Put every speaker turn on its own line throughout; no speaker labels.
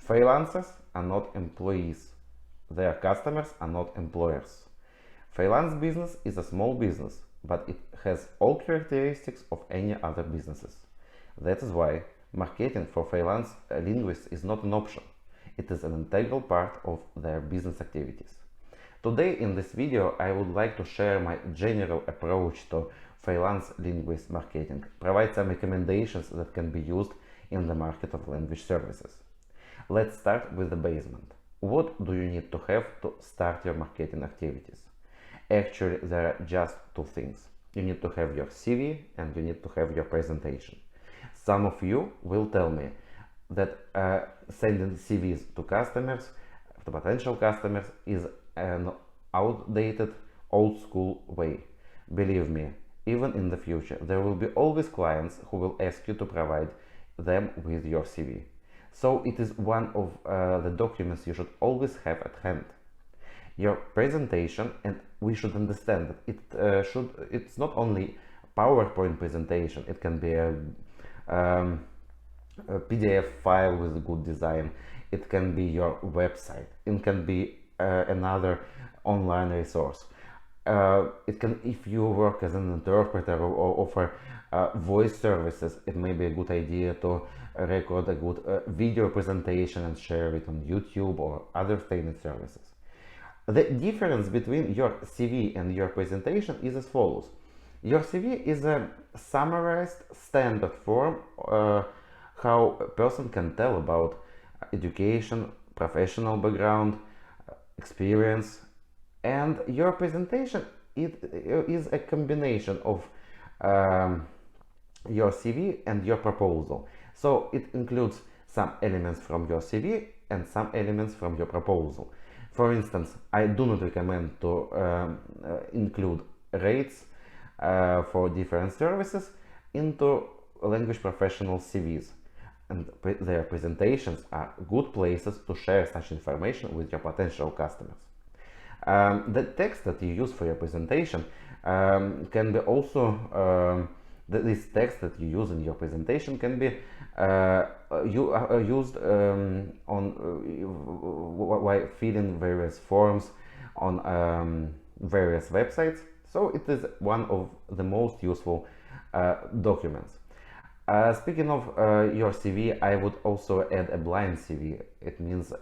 Freelancers are not employees. Their customers are not employers. Freelance business is a small business, but it has all characteristics of any other businesses. That is why marketing for freelance linguists is not an option. It is an integral part of their business activities. Today in this video I would like to share my general approach to freelance linguist marketing, provide some recommendations that can be used in the market of language services. Let's start with the basement. What do you need to have to start your marketing activities? Actually, there are just two things. You need to have your CV and you need to have your presentation. Some of you will tell me that sending CVs to customers, to potential customers, is an outdated, old school way. Believe me, even in the future, there will be always clients who will ask you to provide them with your CV. So it is one of the documents you should always have at hand. Your presentation, and we should understand that it's not only PowerPoint presentation, it can be a PDF file with a good design, it can be your website, it can be another online resource. It can, if you work as an interpreter or offer voice services, it may be a good idea to record a good video presentation and share it on YouTube or other training services. The difference between your CV and your presentation is as follows. Your CV is a summarized standard form how a person can tell about education, professional background, experience, and your presentation is a combination of your CV and your proposal. So it includes some elements from your CV and some elements from your proposal. For instance, I do not recommend to include rates for different services into language professional CVs. And their presentations are good places to share such information with your potential customers. The text that you use for your presentation can be also, this text that you use in your presentation can be used while filling various forms on various websites. So it is one of the most useful documents. Speaking of your CV, I would also add a blind CV. It means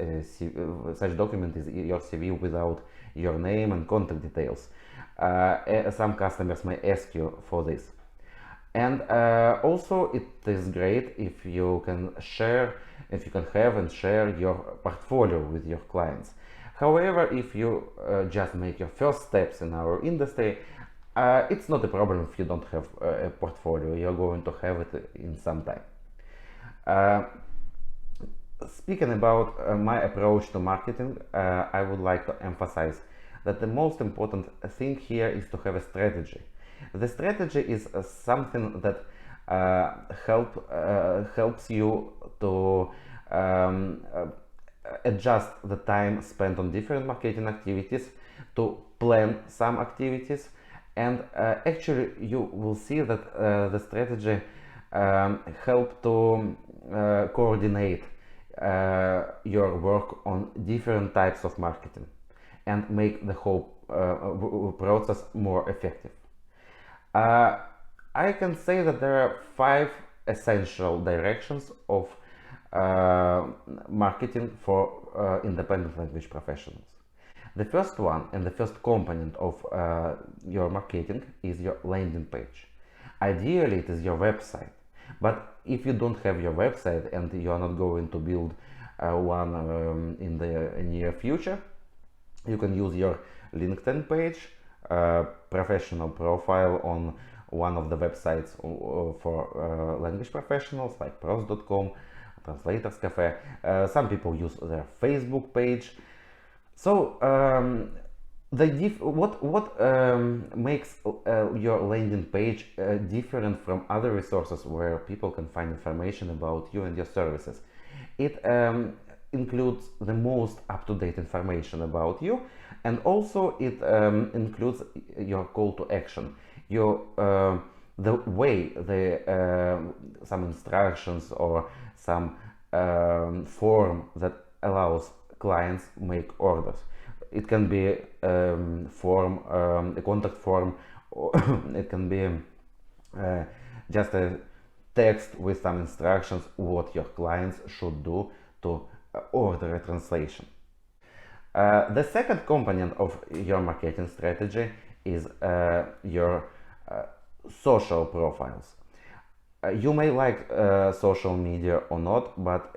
such document is your CV without your name and contact details. Some customers may ask you for this. And also it is great if you can have and share your portfolio with your clients. However, if you just make your first steps in our industry, it's not a problem if you don't have a portfolio. You're going to have it in some time. Speaking about my approach to marketing, I would like to emphasize that the most important thing here is to have a strategy. The strategy is something that helps you to adjust the time spent on different marketing activities, to plan some activities, and actually you will see that the strategy helps to coordinate your work on different types of marketing and make the whole process more effective. I can say that there are 5 essential directions of marketing for independent language professionals. The first one and the first component of your marketing is your landing page. Ideally, it is your website. But if you don't have your website and you are not going to build one in the near future, you can use your LinkedIn page, professional profile on one of the websites for language professionals like pros.com, translators cafe. Some people use their Facebook page. So what makes your landing page different from other resources where people can find information about you and your services? It includes the most up-to-date information about you, and also it includes your call to action, your the way some instructions or some form that allows clients make orders. It can be a contact form, or it can be just a text with some instructions what your clients should do to order a translation. The second component of your marketing strategy is your social profiles. You may like social media or not, but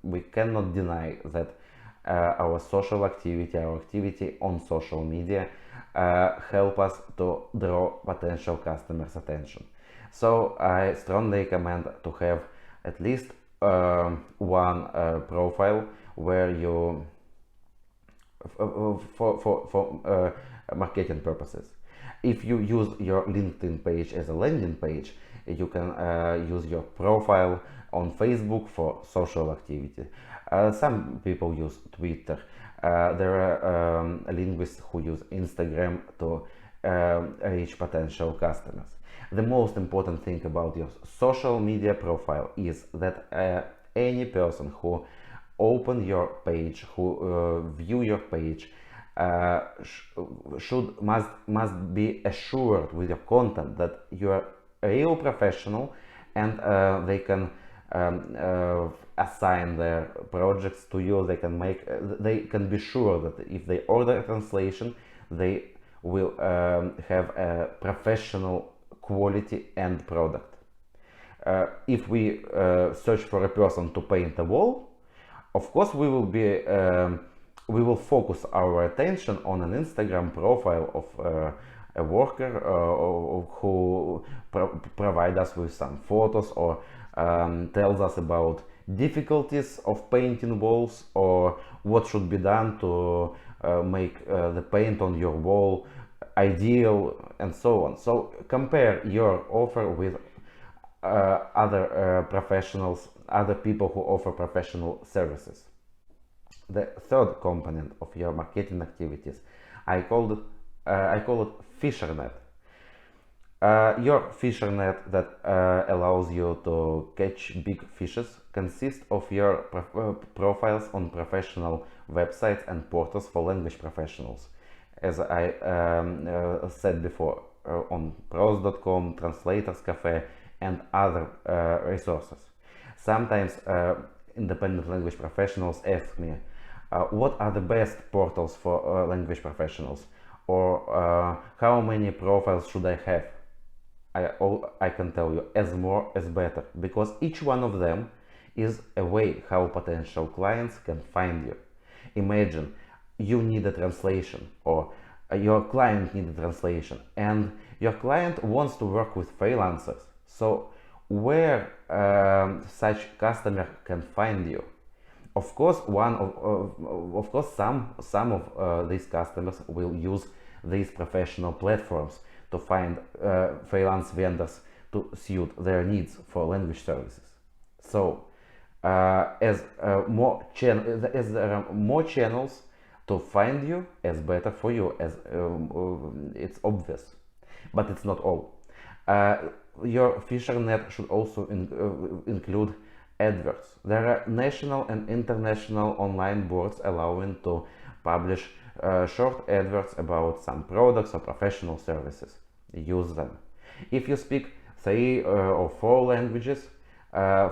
we cannot deny that our social activity, our activity on social media help us to draw potential customers' attention. So I strongly recommend to have at least one profile where you for marketing purposes. If you use your LinkedIn page as a landing page, you can use your profile on Facebook for social activity. Some people use Twitter. There are linguists who use Instagram to reach potential customers. The most important thing about your social media profile is that any person who open your page, who view your page, must be assured with your content that you are a real professional, and they can assign their projects to you. They can be sure that if they order a translation, they will have a professional quality end product. If we search for a person to paint a wall, of course we will focus our attention on an Instagram profile of a worker who provide us with some photos, or tells us about difficulties of painting walls, or what should be done to make the paint on your wall ideal, and so on. So compare your offer with other professionals, other people who offer professional services. The third component of your marketing activities, I call it fisher net. Your fisher net that allows you to catch big fishes consists of your profiles on professional websites and portals for language professionals. As I said before, on pros.com, Translators Cafe, and other resources. Sometimes independent language professionals ask me, what are the best portals for language professionals, or how many profiles should I have? I can tell you, as more as better, because each one of them is a way how potential clients can find you. Imagine you need a translation, or your client needs a translation, and your client wants to work with freelancers. So where such customer can find you? Of course, some of these customers will use these professional platforms to find freelance vendors to suit their needs for language services. So, as there are more channels to find you, as better for you, as it's obvious, but it's not all. Your fisher net should also include adverts. There are national and international online boards allowing to publish short adverts about some products or professional services. Use them. If you speak 3 or 4 languages,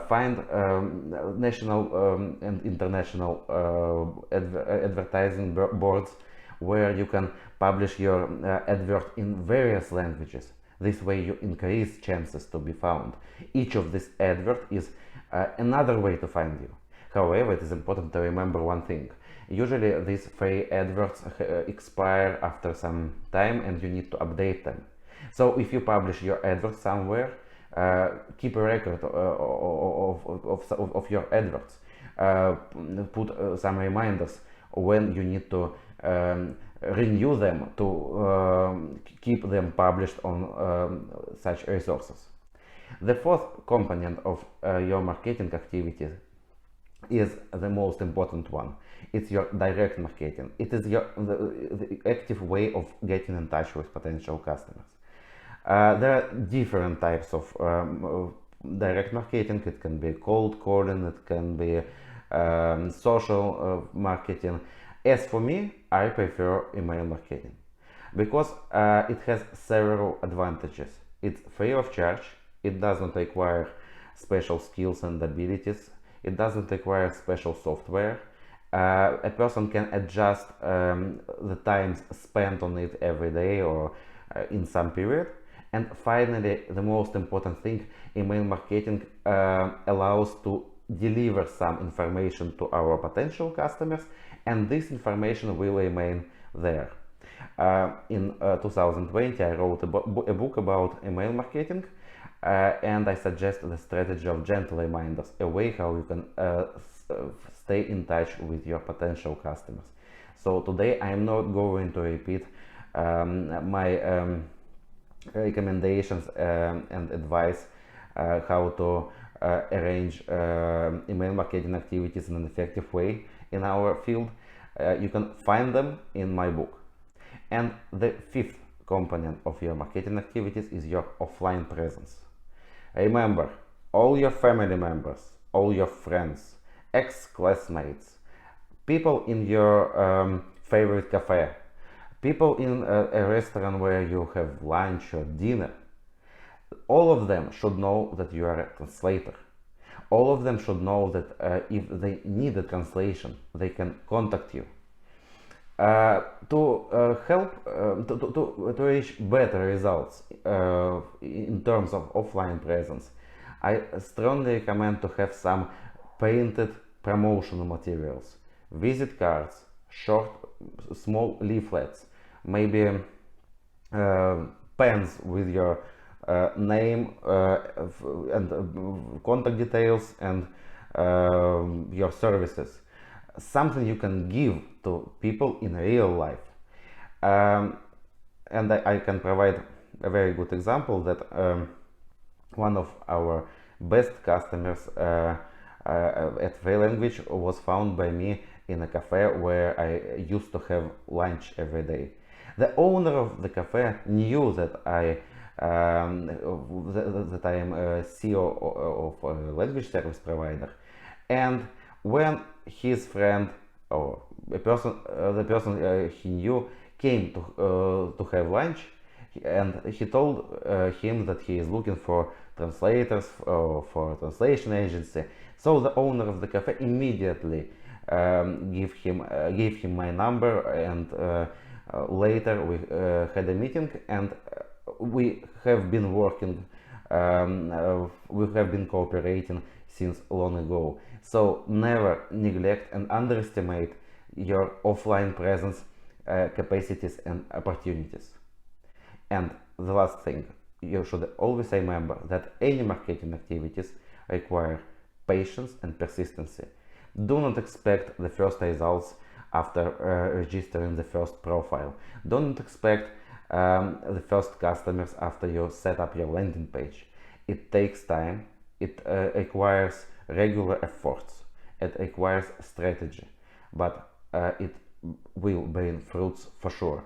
find national and international advertising boards where you can publish your advert in various languages. This way you increase chances to be found. Each of these adverts is another way to find you. However, it is important to remember one thing. Usually these free adverts expire after some time and you need to update them. So if you publish your advert somewhere, keep a record of your adverts. Put some reminders when you need to renew them to keep them published on such resources. The fourth component of your marketing activities is the most important one. It's your direct marketing. It is the active way of getting in touch with potential customers. There are different types of direct marketing, it can be cold calling, it can be social marketing. As for me, I prefer email marketing because it has several advantages. It's free of charge, it doesn't require special skills and abilities, it doesn't require special software. A person can adjust the times spent on it every day or in some period. And finally, the most important thing, email marketing allows to deliver some information to our potential customers, and this information will remain there. In 2020, I wrote a book about email marketing, and I suggest the strategy of gentle reminders, a way how you can stay in touch with your potential customers. So today I am not going to repeat my recommendations and advice how to arrange email marketing activities in an effective way in our field. You can find them in my book. And the fifth component of your marketing activities is your offline presence. Remember, all your family members, all your friends, ex-classmates, people in your favorite cafe, people in a restaurant where you have lunch or dinner, all of them should know that you are a translator. All of them should know that if they need a translation, they can contact you. To help to reach better results in terms of offline presence, I strongly recommend to have some printed promotional materials, visit cards, short, small leaflets, maybe pens with your name and contact details and your services. Something you can give to people in real life. And I can provide a very good example that one of our best customers at Freelance was found by me in a cafe where I used to have lunch every day. The owner of the cafe knew that I am a CEO of a language service provider, and when his friend or the person he knew came to have lunch, and he told him that he is looking for translators for a translation agency. So the owner of the cafe immediately gave him my number, and later we had a meeting, and we have been working, we have been cooperating since long ago. So never neglect and underestimate your offline presence capacities and opportunities. And the last thing, you should always remember that any marketing activities require patience and persistency. Do not expect the first results after registering the first profile. Don't expect the first customers after you set up your landing page. It takes time, it requires regular efforts, it requires strategy, but it will bring fruits for sure.